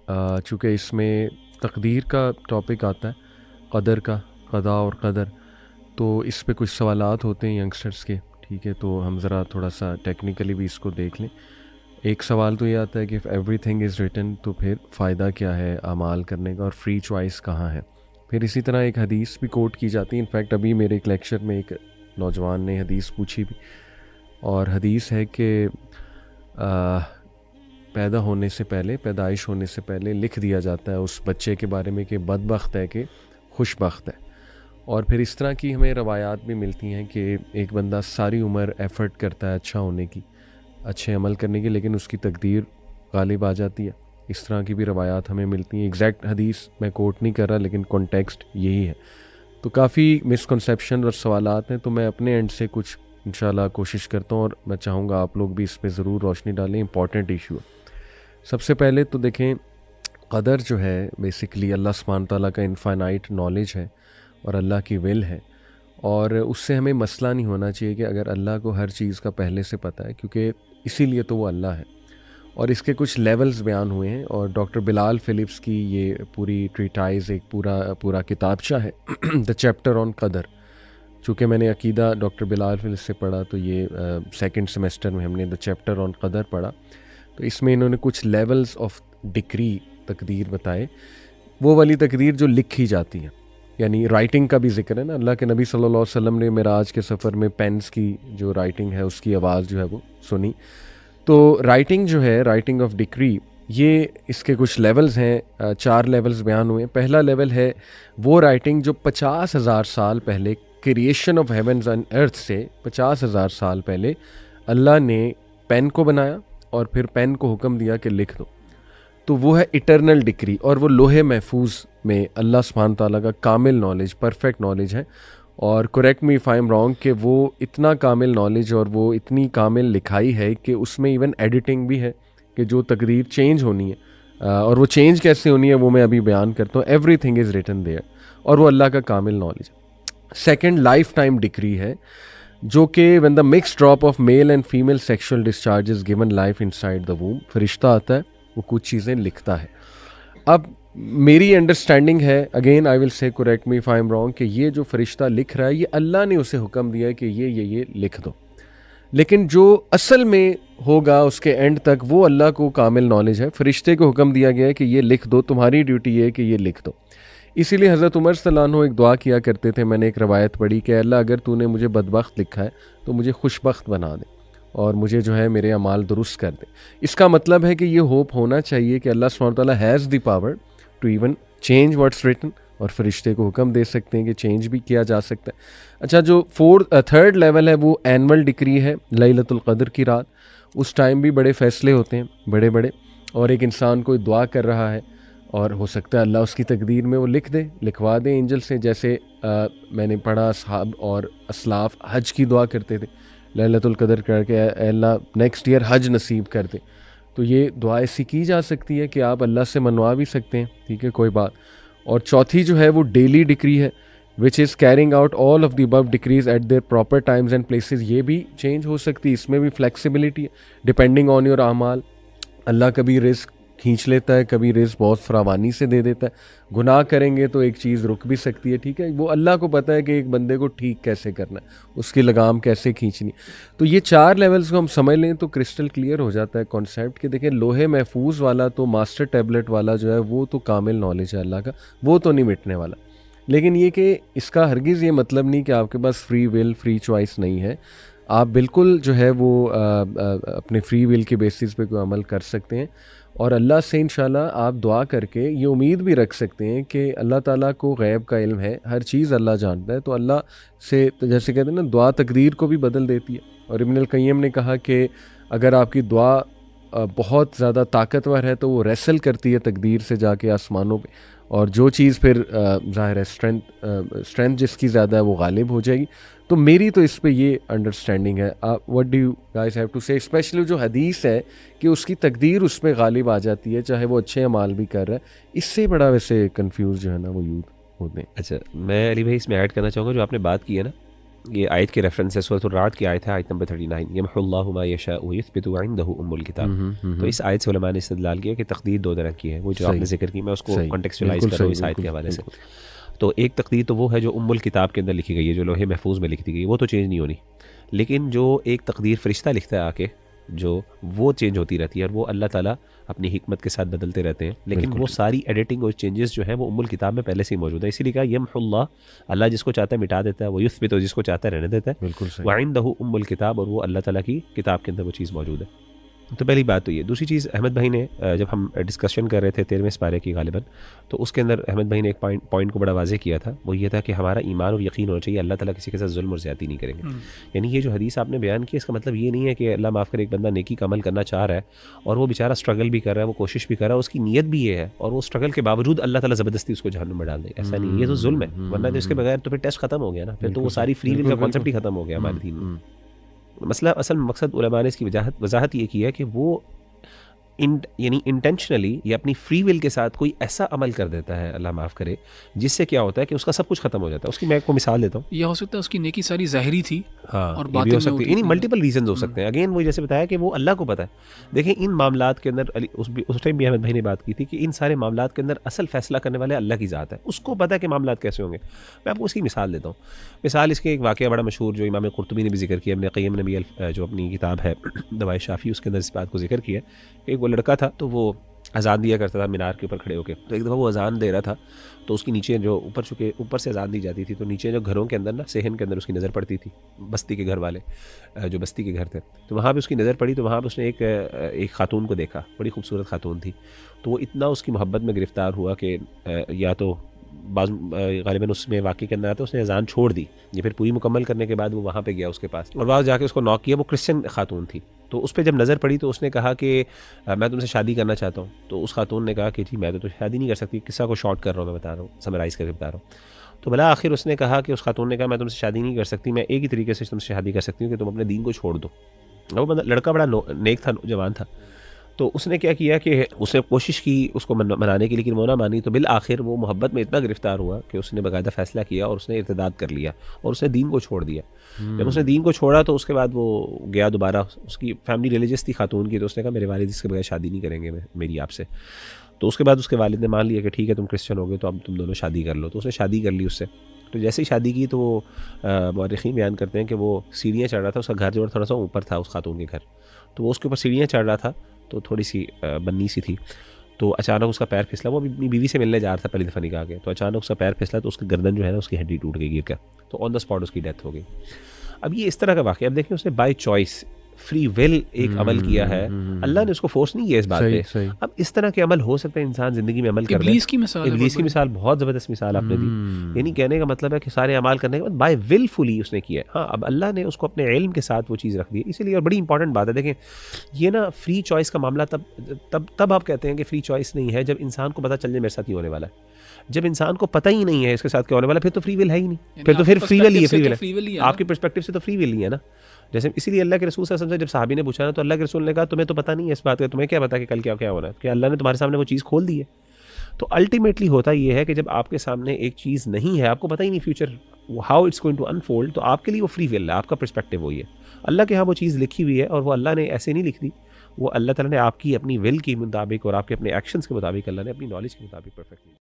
चूँकि इसमें तकदीर का टॉपिक आता है, क़दर का, क़दा और क़दर, तो इस पे कुछ सवालात होते हैं यंगस्टर्स के, ठीक है? तो हम ज़रा थोड़ा-सा टेक्निकली भी इसको देख लें। एक सवाल तो ये आता है कि इफ़ एवरीथिंग इज़ रिटन तो फिर फ़ायदा क्या है अमाल करने का और फ्री चॉइस कहाँ है? फिर इसी तरह एक हदीस भी कोट की जाती है। इनफैक्ट अभी मेरे एक लेक्चर में एक नौजवान ने हदीस पूछी भी, और हदीस है कि पैदा होने से पहले, पैदाइश होने से पहले लिख दिया जाता है उस बच्चे के बारे में कि बदबख्त है कि खुशबख्त है। और फिर इस तरह की हमें रवायात भी मिलती हैं कि एक बंदा सारी उम्र एफ़र्ट करता है अच्छा होने की, अच्छे अमल करने की, लेकिन उसकी तकदीर गालिब आ जाती है। इस तरह की भी रवायात हमें मिलती हैं। एग्जैक्ट हदीस मैं कोट नहीं कर रहा, लेकिन कॉन्टेक्स्ट यही है। तो काफ़ी मिसकंसेप्शन और सवालात हैं, तो मैं अपने एंड से कुछ इंशाल्लाह कोशिश करता हूँ, और मैं चाहूँगा आप लोग भी इस पे ज़रूर रोशनी डालें। इंपॉर्टेंट इशू है। सबसे पहले तो देखें, क़दर जो है बेसिकली अल्लाह सुब्हानहू तआला का इनफाइनाइट नॉलेज है और अल्लाह की विल है, और उससे हमें मसला नहीं होना चाहिए कि अगर अल्लाह को हर चीज़ का पहले से पता है, क्योंकि इसीलिए तो वो अल्लाह है। और इसके कुछ लेवल्स बयान हुए हैं, और डॉक्टर बिलाल फ़िलिप्स की ये पूरी ट्रीटाइज़ एक पूरा किताबचा है द चैप्टर ऑन क़दर। चूँकि मैंने अकीदा डॉक्टर बिलाल फ़िलिप्स से पढ़ा, तो ये सेकंड सेमेस्टर में हमने द चैप्टर ऑन क़दर पढ़ा। तो इसमें इन्होंने कुछ लेवल्स ऑफ डिक्री, तकदीर बताए। वो वाली तकदीर जो लिखी जाती है, यानी राइटिंग का भी ज़िक्र है ना। अल्लाह के नबी सल्लल्लाहु अलैहि वसल्लम ने मेराज के सफ़र में पेन्स की जो राइटिंग है उसकी आवाज़ जो है वो सुनी। तो राइटिंग जो है, राइटिंग ऑफ डिक्री, ये इसके कुछ लेवल्स हैं। 4 लेवल्स बयान हुए हैं। पहला लेवल है वो राइटिंग जो 50,000 साल पहले, creation of havens and earth से 50,000 साल पहले अल्लाह ने पेन को बनाया और फिर पेन को हुक्म दिया कि लिख दो। तो वो है इटर्नल डिक्री, और वो लोहे महफूज में अल्लाह सुब्हानहू तआला का कामिल नॉलेज, परफेक्ट नॉलेज है। और correct me if I am wrong कि वो इतना कामिल नॉलेज और वो इतनी कामिल लिखाई है कि उसमें इवन एडिटिंग भी है कि जो तकदीर चेंज होनी है, और वो चेंज कैसे होनी है वो मैं अभी बयान करता हूँ। एवरीथिंग इज़ रिटन देयर, और वो अल्लाह का कामिल नॉलेज है। सेकेंड लाइफ टाइम डिक्री है, जो कि when the mix drop of male and female sexual discharge is given life inside the वूम। फरिश्ता आता है, वो कुछ चीज़ें लिखता है। अब मेरी अंडरस्टैंडिंग है, again I will say correct me if I am wrong, कि ये जो फरिश्ता लिख रहा है, ये अल्लाह ने उसे हुक्म दिया है कि ये लिख दो। लेकिन जो असल में होगा उसके एंड तक, वो अल्लाह को कामिल नॉलेज है। फरिश्ते को हुक्म दिया गया है कि ये लिख दो, तुम्हारी ड्यूटी है कि ये लिख दो। इसीलिए हज़रत उमर सल्लल्लाहु अलैहि वसल्लम एक दुआ किया करते थे। मैंने एक रवायत पढ़ी कि अल्लाह, अगर तूने मुझे बदबख्त लिखा है तो मुझे खुशबख्त बना दे, और मुझे जो है मेरे अमाल दुरुस्त कर दे। इसका मतलब है कि ये होप होना चाहिए कि अल्लाह सुब्हानहू तआला has the power to even change what's written, और फरिश्ते को हुक्म दे सकते हैं कि चेंज भी किया जा सकता है। अच्छा, जो थर्ड लेवल है वो एनुअल डिक्री है, लैलतुल क़द्र की रात। उस टाइम भी बड़े फ़ैसले होते हैं, बड़े बड़े, और एक इंसान कोई दुआ कर रहा है, और हो सकता है अल्लाह उसकी तकदीर में वो लिख दे, लिखवा दे एंजल से। जैसे मैंने पढ़ा, असहाब और असलाफ हज की दुआ करते थे लैलतुल क़द्र करके, अल्लाह नेक्स्ट ईयर हज नसीब कर दे। तो ये दुआ ऐसी की जा सकती है कि आप अल्लाह से मनवा भी सकते हैं, ठीक है, कोई बात। और चौथी जो है वो डेली डिक्री है, which is carrying out all of the above decrease at there proper times and places. ये भी चेंज हो सकती है, इसमें भी फ्लेक्सिबिलिटी है डिपेंडिंग ऑन योर अमाल। अल्लाह कभी रिस्क खींच लेता है, कभी रिस्क बहुत फरावानी से दे देता है। गुनाह करेंगे तो एक चीज़ रुक भी सकती है, ठीक है। वो अल्लाह को पता है कि एक बंदे को ठीक कैसे करना है, उसकी लगाम कैसे खींचनी। तो ये 4 लेवल्स को हम समझ लें तो क्रिस्टल क्लियर हो जाता है कॉन्सेप्ट कि देखें, लोहे महफूज वाला तो, मास्टर टैबलेट वाला जो है, वो तो कामिल नॉलेज है अल्लाह का, वो तो नहीं मिटने वाला। लेकिन ये कि इसका हरगिज़ ये मतलब नहीं कि आपके पास फ्री विल, फ्री चॉइस नहीं है। आप बिल्कुल जो है वो अपने फ्री विल के बेसिस पे कोई अमल कर सकते हैं, और अल्लाह से इंशाल्लाह आप दुआ करके ये उम्मीद भी रख सकते हैं कि अल्लाह ताला को गैब का इल्म है, हर चीज़ अल्लाह जानता है। तो अल्लाह से, तो जैसे कहते हैं ना, दुआ तकदीर को भी बदल देती है। और इब्न अल क़य्यिम ने कहा कि अगर आपकी दुआ बहुत ज़्यादा ताकतवर है तो वो रेसल करती है तकदीर से जाके आसमानों पे, और जो चीज़ फिर ज़ाहिर है स्ट्रेंथ जिसकी ज़्यादा है वो गालिब हो जाएगी। तो मेरी तो इस पे ये अंडरस्टैंडिंग है। What do you guys have to say, especially जो हदीस है कि उसकी तकदीर उस पर गालिब आ जाती है, चाहे वो अच्छे अमाल भी कर रहा है। इससे बड़ा वैसे कंफ्यूज जो है ना वो यूथ होते हैं। अच्छा, मैं अली भाई इसमें ऐड करना चाहूँगा, जो आपने बात की है ना, ये आयत के रेफरेंस है, सूरह राद की आयत है, आयत नंबर 39, यमहुल्लाहु मा यशाउ व युथबितु व इंदहु उम्मुल किताब। तो इस आयत से उलमा ने इस्तेदलाल किया कि तकदीर दो तरह की है, वो जो आपने जिक्र की, मैं उसको कॉन्टेक्चुअलाइज कर रहा हूँ इस आयत के हवाले से। तो एक तकदीर तो वो है जो उम्मुल किताब के अंदर लिखी गई है, जो लोहे महफूज में लिख दी गई है, वो तो चेंज नहीं होनी। लेकिन जो एक तकदीर फरिश्ता लिखता है आके, जो वो चेंज होती रहती है, और वो अल्लाह ताला अपनी हिकमत के साथ बदलते रहते हैं। लेकिन वो सारी एडिटिंग और चेंजेस जो है वो उम्मुल किताब में पहले से ही मौजूद है। इसीलिए कहा यमहुल्लाह, अल्लाह जिसको चाहता है मिटा देता है, वो युस्बित, जिसको चाहता है रहने देता है, व इंदहु उम्मुल किताब, और वो अल्लाह ताला की किताब के अंदर वो चीज़ मौजूद है। तो पहली बात तो ये। दूसरी चीज़, अहमद भाई ने जब हम डिस्कशन कर रहे थे 13वें पारे की गालिबन, तो उसके अंदर अहमद भाई ने एक पॉइंट को बड़ा वाज़ेह किया था। वो ये था कि हमारा ईमान और यकीन होना चाहिए अल्लाह ताला किसी के साथ जुल्म और ज़्यादती नहीं करेंगे। यानी ये जो हदीस आपने बयान की, इसका मतलब ये नहीं है कि अल्लाह माफ़ करे, एक बंदा नेकी का अमल करना चाह रहा है और वो बेचारा स्ट्रगल भी कर रहा है, वो कोशिश भी कर रहा है, उसकी नीयत भी ये है, और वो स्ट्रगल के बावजूद अल्लाह ताला ज़बरदस्ती उसको जहन्नुम में डाल दे। ऐसा नहीं, ये तो जुल्म है। वरना तो इसके बगैर तो फिर टेस्ट खत्म हो गया ना, फिर तो वो सारी फ्री विल का कॉन्सेप्ट ही खत्म हो गया हमारे दीन में। मसला, असल मकसद उलमा ने इसकी वजाहत ये की है कि वो यानी इंटेंशनली या अपनी फ्री विल के साथ कोई ऐसा अमल कर देता है, अल्लाह माफ़ करे, जिससे क्या होता है कि उसका सब कुछ खत्म हो जाता है। उसकी मैं आपको मिसाल देता हूँ। यह हो सकता है उसकी नेकी सारी ज़ाहिरी थी, हाँ, और ये भी हो सकती है। यानी मल्टीपल रीजन हो सकते हैं। अगेन वो जैसे बताया कि वो अल्लाह को पता है। देखें, इन मामलात के अंदर उस टाइम भी अहमद भाई ने बात की थी कि इन सारे मामलात के अंदर असल फैसला करने वाले अल्लाह की ज़ात है, उसको पता है कि मामलात कैसे होंगे। मैं आपको उसकी मिसाल देता हूँ। मिसाल इसके एक वाक़या बड़ा मशहूर, जो इमाम कुर्तुबी ने भी जिक्र किया, इब्न क़य्यिम ने भी जो अपनी किताब है दवाए शाफ़ी, उसके अंदर इस बात को जिक्र किया। एक वो लड़का था, तो वो अजान दिया करता था मीनार के ऊपर खड़े होकर। तो एक दफ़ा वो अजान दे रहा था, तो उसकी नीचे जो ऊपर से अजान दी जाती थी, तो नीचे जो घरों के अंदर ना, सेहन के अंदर उसकी नज़र पड़ती थी, बस्ती के घर वाले, जो बस्ती के घर थे, तो वहाँ पे उसकी नज़र पड़ी। तो वहाँ पे उसने एक खातून को देखा, बड़ी खूबसूरत खातून थी। तो वो इतना उसकी मोहब्बत में गिरफ़्तार हुआ कि या तो गालिबन उसमें वाक़ई के अंदर आता, उसने अजान छोड़ दी, या फिर पूरी मुकम्मल करने के बाद वो वहाँ पे गया उसके पास, और वहाँ जाके उसको नॉक किया। वो क्रिश्चियन खातून थी। तो उस पर जब नज़र पड़ी तो उसने कहा कि मैं तुमसे शादी करना चाहता हूँ। तो उस खातून ने कहा कि जी मैं तो शादी नहीं कर सकती। किस्सा को शॉर्ट कर रहा हूँ, मैं बता रहा हूँ, समराइज़ करके बता रहा हूँ। तो भला आखिर उसने कहा कि उस खातून ने कहा मैं तुमसे शादी नहीं कर सकती, मैं एक ही तरीके से तुमसे शादी कर सकती हूँ कि तुम अपने दीन को छोड़ दो। वो बंदा, लड़का बड़ा नेक था, जवान था। तो उसने क्या किया कि उसने कोशिश की उसको मनाने की, लेकिन वो ना मानी। तो बिल आखिर वो मोहब्बत में इतना गिरफ्तार हुआ कि उसने बाकायदा फ़ैसला किया और उसने इर्तिदाद कर लिया और उसने दीन को छोड़ दिया। जब उसने दीन को छोड़ा तो उसके बाद वो गया दोबारा, उसकी फैमिली रिलीजियस थी खातून की, तो उसने कहा मेरे वालिद इसके बगैर शादी नहीं करेंगे मेरी आपसे। तो उसके बाद उसके वालिद ने मान लिया कि ठीक है तुम क्रिश्चियन हो गए, तो अब तुम दोनों शादी कर लो। तो उसने शादी कर ली उससे। तो जैसे ही शादी की तो वो मौरख़ीन बयान करते हैं कि वो सीढ़ियाँ चढ़ रहा था, उसका घर जो थोड़ा सा ऊपर था उस खातून के घर, तो वो उसके ऊपर सीढ़ियाँ चढ़ रहा था, तो थोड़ी सी बन्नी सी थी। तो अचानक उसका पैर फिसला, वो अपनी बीवी से मिलने जा रहा था पहली दफ़ा निकाह के, तो अचानक उसका पैर फिसला, तो उसकी गर्दन जो है ना, उसकी हड्डी टूट गई गिर कर, तो ऑन द स्पॉट उसकी डेथ हो गई। अब ये इस तरह का वाक़या, अब देखिए उसने बाय चॉइस, फ्री विल एक अमल किया है, अल्लाह ने उसको फोर्स नहीं किया इस बात पे। अब इस तरह के अमल हो सकते हैं, इंसान ज़िंदगी में अमल कर ले। इब्लीस की मिसाल बहुत ज़बरदस्त मिसाल आपने दी। यानी कहने का मतलब है कि सारे अमाल करने के बाद बाय विलफुली उसने किया। हाँ, अब अल्लाह ने उसको अपने इल्म के साथ वो चीज़ रख दी, इसीलिए। और बड़ी इंपॉर्टेंट बात है, देखें ये ना फ्री चॉइस का मामला तब आप कहते हैं कि फ्री चॉइस नहीं है जब इंसान को पता चल जाए मेरे साथ ये होने वाला है। जब इंसान को पता ही नहीं है इसके साथ क्या होने वाला, फिर तो फ्री विल है ही नहीं, फिर तो फिर फ्री विल ही है। फ्री विल है आपकी पर्सपेक्टिव से, तो फ्री विल ही है ना। जैसे इसीलिए अल्लाह के रसूल सल्लल्लाहु अलैहि वसल्लम से जब सहाबी ने पूछा ना, तो अल्लाह के रसूल ने कहा तुम्हें तो पता नहीं है इस बात का, तुम्हें क्या पता कि कल क्या क्या होना है, कि अल्लाह ने तुम्हारे सामने वो चीज़ खोल दी है। तो अल्टीमेटली होता ये है कि जब आपके सामने एक चीज़ नहीं है, आपको पता ही नहीं future how it's going to unfold, तो आपके लिए वो फ्री विल है, आपका पर्सपेक्टिव वही है। अल्लाह के यहाँ वो चीज़ लिखी हुई है, और वो अल्लाह ने ऐसे नहीं लिख दी, वो अल्लाह ताला ने आपकी अपनी विल के मुताबिक और आपके अपने एक्शंस के मुताबिक, अल्लाह ने अपनी नॉलेज के मुताबिक परफेक्टली